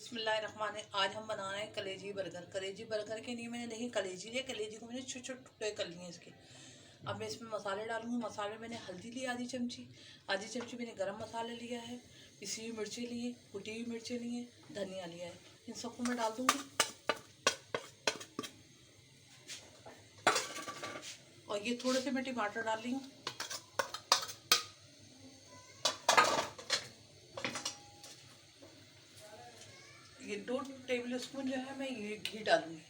बिस्मिल्लाहिर्रहमान। आज हम बना रहे हैं कलेजी बर्गर। कलेजी बर्गर के लिए मैंने देखिए कलेजी लिया, कलेजी को मैंने छोटे छोटे टुकड़े कर लिए इसके। अब मैं इसमें मसाले डालूंगी। मसाले मैंने हल्दी ली आधी चमची मैंने गरम मसाला लिया है, पिसी हुई मिर्चें लिए, कुटी हुई मिर्चें लिए, धनिया लिया है। इन सबको मैं डाल दूँगी और ये थोड़े से मैं टमाटर डाल रही हूँ। ये 2 टेबल स्पून जो है मैं ये घी डालूंगी।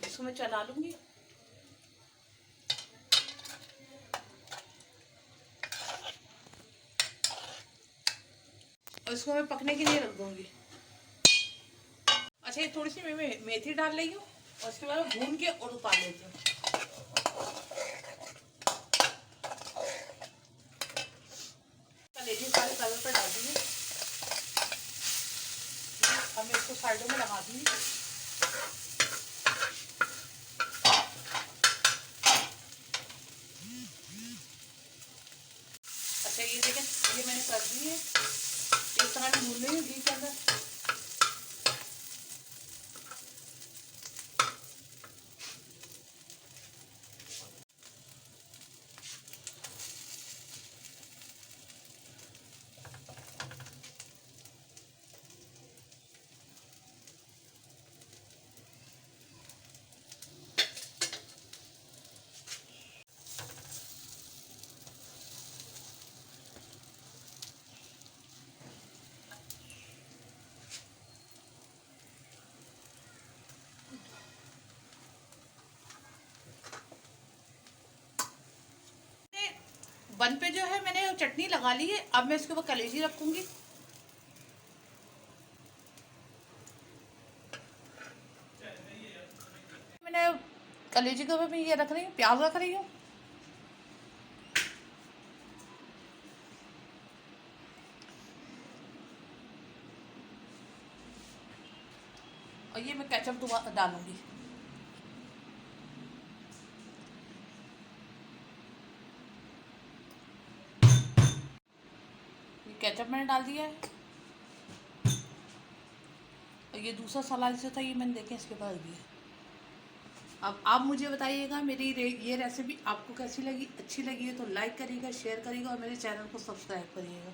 इसको मैं चला लूंगी और इसको मैं पकने के लिए रख दूंगी। अच्छा, ये थोड़ी सी मैं मेथी डाल रही हूँ और इसके बाद भून के और उतार लेती हूँ। कलेजी सारे तवे पर डाल दूंगी। अब मैं इसको साइडों में लगा दूंगी। अच्छा, ये देखें, ये मैंने कर दी है। इस तरह मैं भून रही हूँ घी के अंदर। बन पे जो है मैंने चटनी लगा ली है। अब मैं इसके ऊपर कलेजी रखूंगी। मैंने कलेजी के ऊपर मैं ये रख रही हूँ, प्याज रख रही हूँ। और ये मैं केचप दोबारा डालूंगी। ये केचप मैंने डाल दिया है और ये दूसरा सलाद जो था ये मैंने देखे इसके पास दिया। अब आप मुझे बताइएगा मेरी ये रेसिपी आपको कैसी लगी। अच्छी लगी है तो लाइक करिएगा, शेयर करिएगा और मेरे चैनल को सब्सक्राइब करिएगा।